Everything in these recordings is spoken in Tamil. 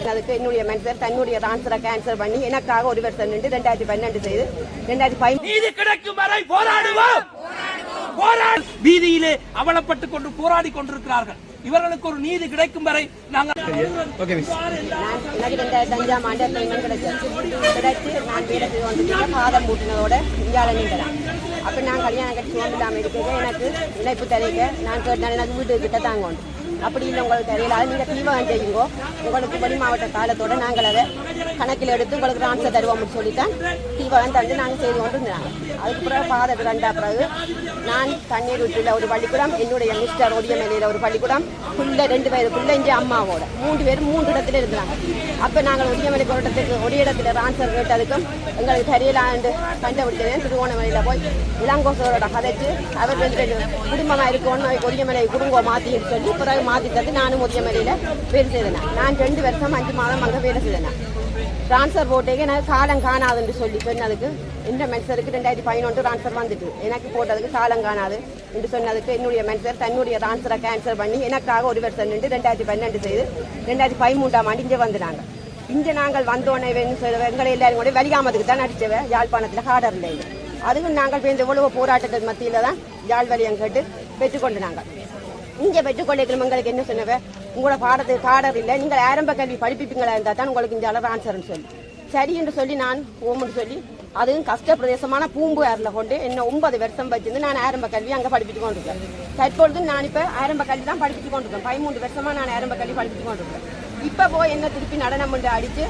அதுக்கு என்னுடைய மனுஷர் தன்னுடைய ட்ரான்ஸ்ஃபரை கேன்சல் பண்ணி எனக்காக ஒரு வருஷம் நின்று 2012 செய்து 2015 நீதி கிடைக்கும் வரை போராடுவோம். வீதியிலே அவலப்பட்டுக் கொண்டு போராடி கொண்டிருக்கிறார்கள். இவர்களுக்கு ஒரு நீதி கிடைக்கும் வரை நாங்கள் எனக்கு 2005ஆம் ஆண்டு அப்பாயின்மெண்ட் கிடைச்சு நான் வேலை செய்து கொண்டிருக்கேன். பாதம் கூட்டினதோட இந்தியாவில் நின்றுதான். அப்போ நான் கல்யாணம் கட்டி சுமந்துடாமல் இருக்கிறேன். எனக்கு இணைப்பு தரைக்க நான் கேட்டேன், எனக்கு வீட்டு கிட்ட தாங்க உண்டு. அப்படி இல்லை உங்களுக்கு தெரியல, நீங்கள் தீவகம் செய்யுங்கோ, உங்களுக்கு வெளி மாவட்ட காலத்தோடு நாங்கள் அதை கணக்கில் எடுத்து உங்களுக்கு ட்ரான்ஸ்ஃபர் தருவோம்னு சொல்லித்தான் தீவகம் தந்து நாங்கள் செய்து கொண்டு இருந்தாங்க. அதுக்கு பிறகு பாதத்துக்கு ரெண்டா பிறகு நான் தண்ணீர் வீட்டில் ஒரு பள்ளிக்கூடம், என்னுடைய மிஸ்டர் ஒடியமலையில் ஒரு பள்ளிக்கூடம், பிள்ளை 2 வயதுக்குள்ளே இங்கே அம்மாவோட 3 பேர் 3 இடத்துல இருந்தாங்க. அப்போ நாங்கள் ஒடியமலைக்கு ஒரு இடத்துல ட்ரான்ஸ்ஃபர் கேட்டதுக்கும் எங்களுக்கு தெரியலாண்டு கண்டுபிடிச்சேன். திருவோணமலையில் போய் இளங்கோசரோட கதைச்சு அவர் 2 குடும்பமாக இருக்கணும், ஒடியமலை குடும்பம் மாற்றின்னு சொல்லி பிறகு மாற்றி தந்து நானும் ஒடியமலையில் வேலை செய்தேன். நான் 2 வருஷம் 5 மாதம் அங்கே வேலை செய்தேன். ட்ரான்ஸ்ஃபர் போட்டேங்க எனக்கு காலம் காணாதுன்னு சொல்லி சொன்னதுக்கு இந்த மென்சருக்கு 2011 ட்ரான்ஸ்ஃபர் வந்துட்டு எனக்கு போட்டதுக்கு காலம் காணாது என்று சொன்னதுக்கு என்னுடைய மென்சர் தன்னுடைய ட்ரான்ஸ்ஃபரை கேன்சல் பண்ணி எனக்காக ஒரு வருஷம் நின்று 2012 செய்து 2013ஆம் ஆண்டு இங்கே வந்துனாங்க. இங்கே நாங்கள் வந்தோடனே எங்களை எல்லாரும் கூட வெளியாமதுக்கு தான் நடிச்சவ யாழ்ப்பாணத்தில் காடர் இல்லை. அதுக்கும் நாங்கள் இந்த எவ்வளவு போராட்டத்தின் மத்தியில் தான் யாழ் வலியம் கேட்டு பெற்றுக்கொண்டு நாங்கள் இங்கே பெற்றுக்கொள்ளைகளும் எங்களுக்கு என்ன சொன்னவ, உங்களோட பாடத்துக்கு காடர் இல்லை, நீங்கள் ஆரம்ப கல்வி படிப்பீங்களா இருந்தால் தான் உங்களுக்கு இந்த அளவு ஆன்சர்னு சொல்லி சரி என்று சொல்லி நான் ஓமுன்னு சொல்லி அதுவும் கஷ்ட பிரதேசமான பூம்புகாரில் கொண்டு என்ன 9 வருஷம் வச்சிருந்து நான் ஆரம்ப கல்வி அங்கே படிப்பிட்டு கொண்டிருக்கேன். தற்பொழுது நான் இப்போ ஆரம்ப கல்வி தான் படிப்பிட்டு கொண்டிருக்கேன். 13 வருஷமாக நான் ஆரம்ப கல்வி படிப்பிட்டு கொண்டிருக்கேன். இப்போ போய் என்ன திருப்பி நடனம் பண்ணி அடித்து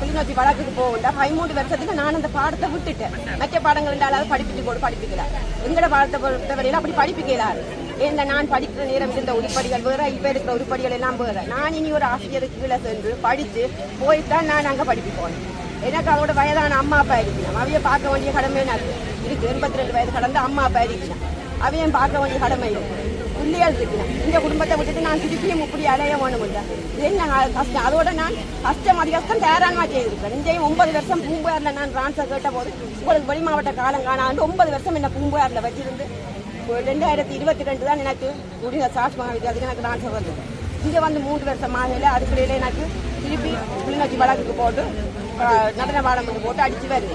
கிளிநொச்சி வழக்குக்கு போகண்டா 13 வருஷத்துக்கு நான் அந்த பாடத்தை விட்டுட்டேன். மற்ற பாடங்கள் இருந்தாலும் படிப்பிட்டு போட்டு படிப்பிக்கல. எங்களோட பாடத்தை பொறுத்தவரையில் அப்படி படிப்பிக்கலாரு. ஏன்னா நான் படிக்கிற நேரம் இருந்த உருப்படிகள் வேற, இப்போ இருக்கிற உருப்படிகள் எல்லாம் வேற. நான் இனி ஒரு ஆசிரியருக்கு கீழே சென்று படித்து போய்தான் நான் அங்கே படிப்பிப்போனேன். எனக்கு அதோட வயதான அம்மா அப்பா இருக்கணும், அவைய பார்க்க வேண்டிய கடமை இருக்கு. 82 வயது கடந்த அம்மா அப்பா இருக்கணும், அவையும் பார்க்க வேண்டிய கடமை இருக்கு. பிள்ளைகள் இருக்கணும். இந்த குடும்பத்தை விட்டுட்டு நான் திருப்பியும் இப்படி அலைய வேணும் இல்லை. என்ன கஷ்டம், அதோட நான் கஷ்டம் அதிக கஷ்டம் தேரானமா செய்திருக்கேன். இங்கேயும் 9 வருஷம் பூம்புகாரில் நான் ட்ரான்ஸ்ஃபர் கேட்ட போது உங்களுக்கு வெளி மாவட்ட காலம் காணாண்டு 9 வருஷம் என்ன பூம்புகாரில் வச்சிருந்து 2022 தான் எனக்கு முடிந்த சாட்சி மகாவித்தியாலயத்துக்கு எனக்கு ட்ரான்ஸ்ஃபர் வந்தது. இங்கே வந்து 3 வருஷம் ஆகல. அதுக்குள்ளே எனக்கு திருப்பி கிளிநொச்சி வழக்குக்கு போட்டு நடன பாடம் போட்டு அடித்து வருது.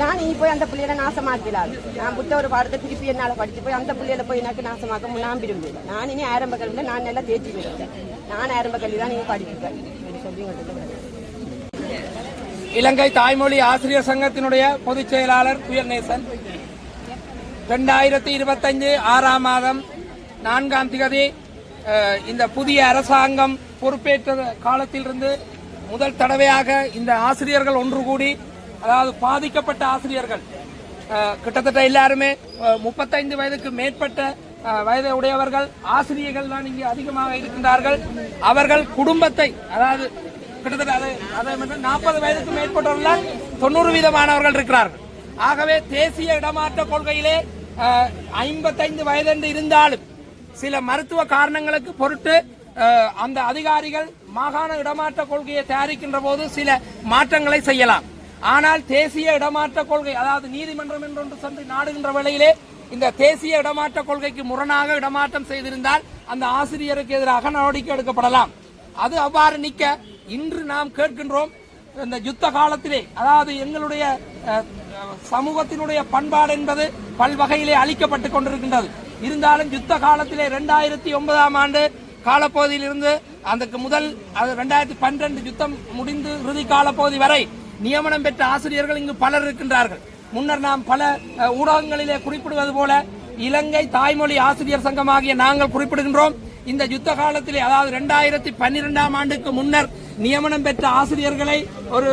நான் இனி போய் அந்த பிள்ளைகளை நாசமாக்கலாது. நான் புத்த ஒரு பாடத்தை திருப்பி என்னால் படித்து போய் அந்த பிள்ளைகளை போய் எனக்கு நாசமாக்க நான் விரும்பல. நான் இனி ஆரம்ப கல்வியில் நான் நல்லா தேர்ச்சி போயிருக்கேன். நான் ஆரம்ப கல்வி தான் நீங்கள் படிப்பேன் சொல்லி. இலங்கை தாய்மொழி ஆசிரியர் சங்கத்தினுடைய பொதுச் செயலாளர் உயர்நேசன் 2025 6ஆம் மாதம் 4ஆம் தேதி இந்த புதிய அரசாங்கம் பொறுப்பேற்ற காலத்திலிருந்து முதல் தடவையாக இந்த ஆசிரியர்கள் ஒன்று கூடி, அதாவது பாதிக்கப்பட்ட ஆசிரியர்கள் கிட்டத்தட்ட எல்லாருமே 35 வயதுக்கு மேற்பட்ட வயதை உடையவர்கள் ஆசிரியர்கள் தான் இங்கே அதிகமாக இருக்கின்றார்கள். அவர்கள் குடும்பத்தை, அதாவது கிட்டத்தட்ட 40 வயதுக்கு மேற்பட்டவர்கள் 90% இருக்கிறார்கள். ஆகவே தேசிய இடமாற்ற கொள்கையிலே 55 வயது இருந்தாலும் சில மருத்துவ காரணங்களுக்கு பொருட்டு அந்த அதிகாரிகள் மாகாண இடமாற்ற கொள்கையை தயாரிக்கின்ற போது சில மாற்றங்களை செய்யலாம். ஆனால் தேசிய இடமாற்ற கொள்கை, அதாவது நீதிமன்றம் என்றொன்று சென்று நாடுகின்ற வேளையிலே இந்த தேசிய இடமாற்ற கொள்கைக்கு முரணாக இடமாற்றம் செய்திருந்தால் அந்த ஆசிரியருக்கு எதிராக நடவடிக்கை எடுக்கப்படலாம். அது அவ்வாறு நிற்க இன்று நாம் கேட்கின்றோம். இந்த யுத்த காலத்திலே, அதாவது எங்களுடைய சமூகத்தினுடைய பண்பாடு என்பது பல்வகையிலே அளிக்கப்பட்டுக் கொண்டிருக்கின்றது. இருந்தாலும் யுத்த காலத்திலே 2009ஆம் ஆண்டு காலப்பகுதியிலிருந்து அதுக்கு முதல் 2012 யுத்தம் முடிந்து இறுதி காலப்பகுதி வரை நியமனம் பெற்ற ஆசிரியர்கள் இங்கு பலர் இருக்கின்றார்கள். முன்னர் நாம் பல ஊடகங்களிலே குறிப்பிடுவது போல இலங்கை தாய்மொழி ஆசிரியர் சங்கமாகிய நாங்கள் குறிப்பிடுகின்றோம். இந்த யுத்த காலத்திலே, அதாவது 2012ஆம் ஆண்டுக்கு முன்னர் நியமனம் பெற்ற ஆசிரியர்களை ஒரு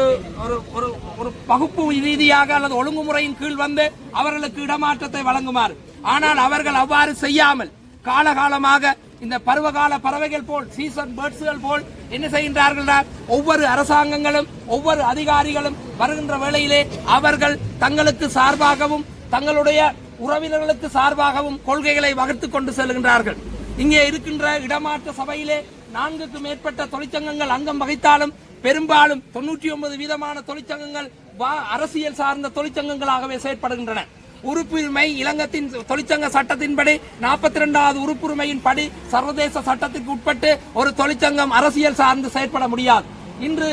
ஒரு பகுப்பு ரீதியாக அல்லது ஒழுங்குமுறையின் கீழ் வந்து அவர்களுக்கு இடமாற்றத்தை வழங்குமாறு. ஆனால் அவர்கள் அவ்வாறு செய்யாமல் காலகாலமாக இந்த பருவகால பறவைகள் போல், சீசன் பேர்ட்ஸ்கள் போல் என்ன செய்கின்றார்கள்? ஒவ்வொரு அரசாங்கங்களும் ஒவ்வொரு அதிகாரிகளும் வருகின்ற வேளையிலே அவர்கள் தங்களுக்கு சார்பாகவும் தங்களுடைய உறவினர்களுக்கு சார்பாகவும் கொள்கைகளை வகுத்துக் கொண்டு செல்கின்றார்கள். இங்கே இருக்கின்ற இடமாற்ற சபையிலே 4க்கு மேற்பட்ட தொழிற்சங்கங்கள் அங்கம் வகித்தாலும் பெரும்பாலும் 99% தொழிற்சங்கங்கள் அரசியல் சார்ந்த தொழிற்சங்கங்களாகவே செயற்படுகின்றன. உறுப்புரிமை இலங்கத்தின் தொழிற்சங்க சட்டத்தின்படி 42வது உறுப்புரிமையின் படி சர்வதேச சட்டத்திற்கு உட்பட்டு ஒரு தொழிற்சங்கம் அரசியல் சார்ந்து செயற்பட முடியாது. இன்று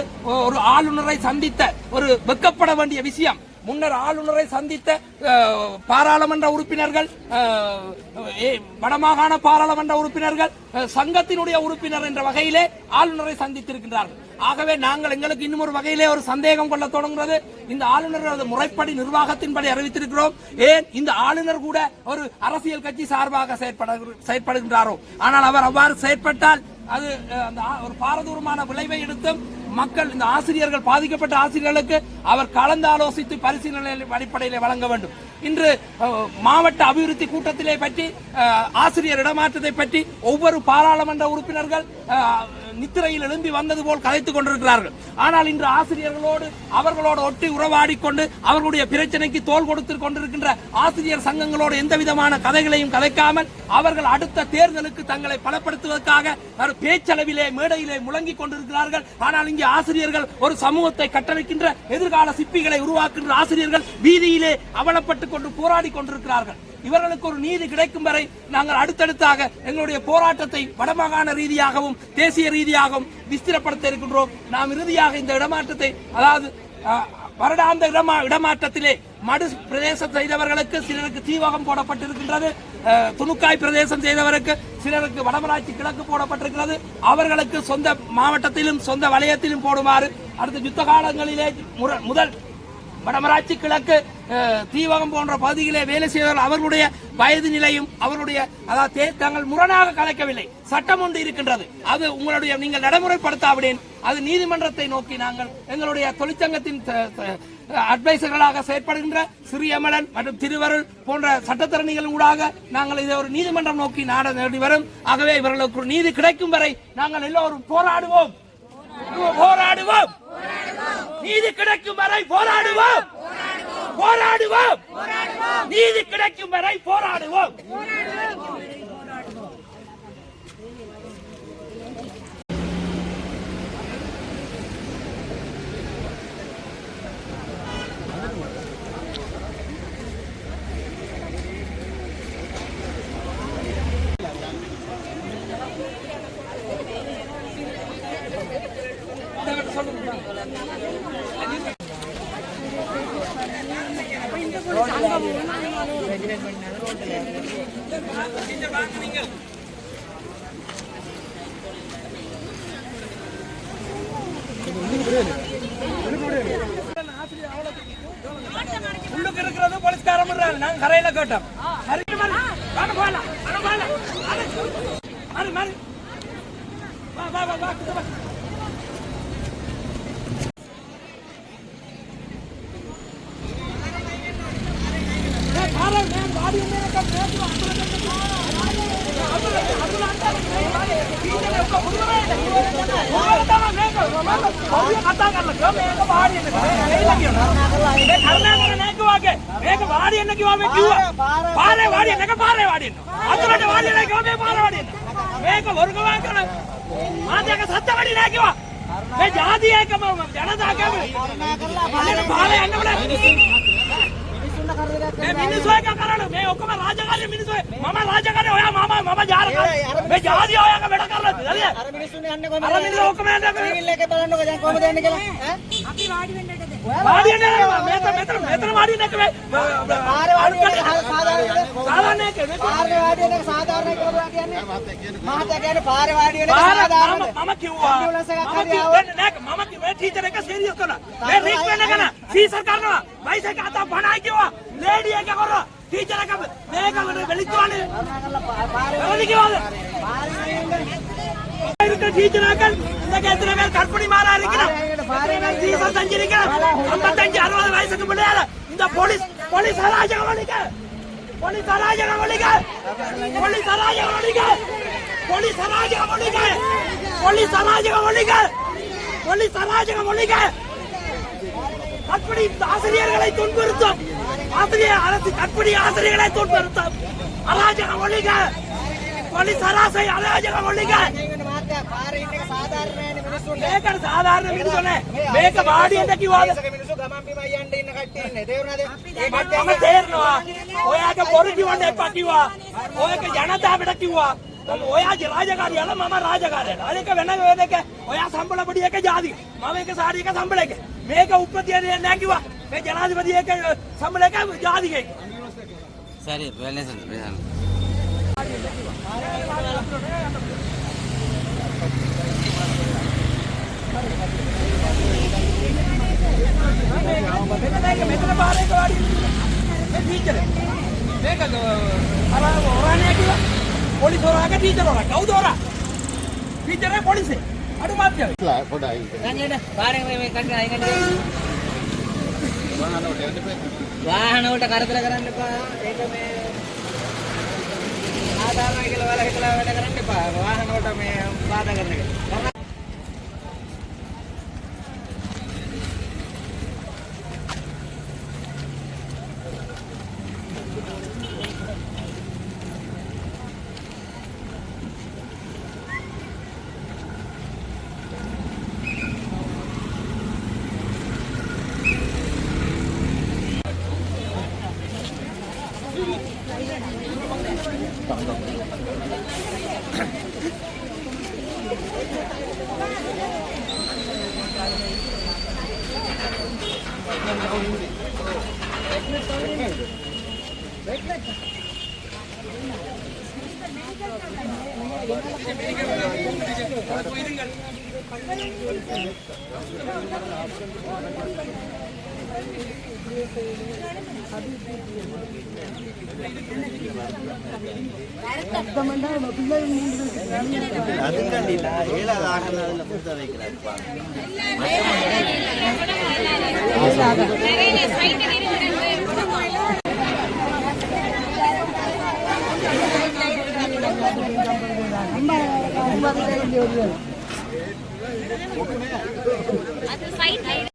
ஒரு ஆளுநரை சந்தித்த ஒரு வெக்கப்பட வேண்டிய விஷயம், முன்னர் ஆளுநரை சந்தித்த பாராளுமன்ற உறுப்பினர்கள், வடமாகாண பாராளுமன்ற உறுப்பினர்கள் சங்கத்தினுடைய உறுப்பினர் என்ற வகையிலே ஆளுநரை சந்தித்திருக்கின்றார்கள். ஆகவே நாங்கள் எங்களுக்கு இன்னும் ஒரு வகையிலே ஒரு சந்தேகம் கொள்ள தொடங்குகிறது. இந்த ஆளுநர் முறைப்படி நிர்வாகத்தின்படி அறிவித்திருக்கிறோம், ஏன் இந்த ஆளுநர் கூட ஒரு அரசியல் கட்சி சார்பாக செயற்படுகின்றாரோ? ஆனால் அவர் அவ்வாறு செயற்பட்டால் அது ஒரு பாரதூரமான விளைவை எடுத்தும் மக்கள், இந்த ஆசிரியர்கள், பாதிக்கப்பட்ட ஆசிரியர்களுக்கு அவர் கலந்து ஆலோசித்து பரிசீலனை அடிப்படையில் வழங்க வேண்டும். இன்று மாவட்ட அபிவிருத்தி கூட்டத்திலே பற்றி, ஆசிரியர் இடமாற்றத்தை பற்றி ஒவ்வொரு பாராளுமன்ற உறுப்பினர்கள் நித்திரையில் எழும்பி வந்தது போல் கதைத்துக் கொண்டிருக்கிறார்கள். ஆனால் இன்று ஆசிரியர்களோடு அவர்களோடு ஒட்டி உறவாடிக்கொண்டு அவர்களுடைய பிரச்சனைக்கு தோள் கொடுத்து கொண்டிருக்கின்ற ஆசிரியர் சங்கங்களோடு எந்த விதமான கதைகளையும் கதைக்காமல் அவர்கள் அடுத்த தேர்தலுக்கு தங்களை பலப்படுத்துவதற்காக பேச்சளவிலே மேடையிலே முழங்கிக் கொண்டிருக்கிறார்கள். ஆனால் இங்கே ஆசிரியர்கள் ஒரு சமூகத்தை கட்டமைக்கின்ற எதிர்கால சிப்பிகளை உருவாக்குகின்ற ஆசிரியர்கள் வீதியிலே அவலப்பட்டுக் கொண்டு போராடி கொண்டிருக்கிறார்கள். இவர்களுக்கு ஒரு நீதி கிடைக்கும் வரை நாங்கள் அடுத்தடுத்தாக எங்களுடைய போராட்டத்தை வடமாகாண ரீதியாகவும் தேசிய ரீதியாகவும் விஸ்திரப்படுத்த இருக்கின்றோம். நாம் இறுதியாக இந்த இடமாற்றத்தை, அதாவது வருடாந்த இடமாற்றத்திலே மடு பிரதேசம் செய்தவர்களுக்கு சிலருக்கு தீவகம் போடப்பட்டிருக்கின்றது, துணுக்காய் பிரதேசம் செய்தவருக்கு சிலருக்கு வடமராட்சி கிழக்கு போடப்பட்டிருக்கிறது. அவர்களுக்கு சொந்த மாவட்டத்திலும் சொந்த வலயத்திலும் போடுமாறு அடுத்த யுத்த காலங்களிலே முதல் வடமராட்சி கிழக்கு தீவகம் போன்ற பகுதிகளே வேலை செய்தவர்கள் அவர்களுடைய வயது நிலையும் அவருடைய, அதாவது தாங்கள் முரணாக கலைக்கவில்லை, சட்டம் ஒன்று இருக்கின்றது, அது உங்களுடைய நீங்கள் நடைமுறைப்படுத்தாவிடேன் அது நீதிமன்றத்தை நோக்கி நாங்கள் எங்களுடைய தொழிற்சங்கத்தின் அட்வைசர்களாக செயற்படுகின்ற சிறியமலன் மற்றும் திருவருள் போன்ற சட்டத்தரணிகள் ஊடாக நாங்கள் இதை ஒரு நீதிமன்றம் நோக்கி நாட வேண்டி வரும். ஆகவே இவர்களுக்கு ஒரு நீதி கிடைக்கும் வரை நாங்கள் எல்லோரும் போராடுவோம், நீதி கிடைக்கும் வரை போராடுவோம், நீதி கிடைக்கும் வரை போராடுவோம். உள்ளுக்கு இருக்கிறது போலீஸ்காரம் நாங்க கரையில கேட்டோம். கற்பனை மாறா இருக்கிறோம். வயசுக்கு முன்னால இந்த போலீஸ் அராஜகம் ஒழிக்க, போலீஸ் அராஜகம் ஒழிக்க, போலீஸ் அராஜகம் ஒழிக்க, போலீஸ் அராஜகம் ஒழிக்க, போலீஸ் அராஜகம் ஒழிக்க, போலீஸ் அராஜகம் ஒழிக்க. கற்பனை ஆசிரியர்களை துன்புறுத்தும், ஆசிரியர் அரசு கற்பனை ஆசிரியர்களை துன்புறுத்தும். அராஜகம் ஒழிக்க, போலீஸ் அராஜகம் ஒழிக்க. මේකට සාධාරණ මිනිස්සුනේ මේක වාඩියෙන්ද කිව්වද මිනිස්සු ගමන් බිම යන්න ඉන්න කට්ටිය ඉන්නේ තේරුණාද මම තේරෙනවා ඔයාගේ බොරු කිව්වන්න එපා කිව්වා ඔයක ජනතාවට කිව්වා ඔයා රාජකාරියල මම රාජකාරියල අනික වෙන ඔය දෙක ඔයා සම්බල පොඩි එක ජාති මම එක සාරි එක සම්බල එක මේක උප්පතිය නෑ කිව්වා මේ ජනාධිපති එක සම්බල එක ජාති එක சரி வேலை செஞ்சு මෙතන පාරේක වාඩි මේ ටීචර් මේක අර ඔරානේ කිව්වා පොලිස් ඔරාගේ ටීචර් ඔරා කවුද ඔරා ටීචරේ පොලිසේ අඩු මාත්‍යයි වාහන වලට කරදර කරන්න එපා ඒක මේ ආදානයි කියලා වල හිතලා වැඩ කරන්න එපා වාහන වලට මේ බාධා කරන එක அதுவும் கண்டிப்பா 7 ஆகல புத்த வைக்கிறாரு அது சைட் லைட்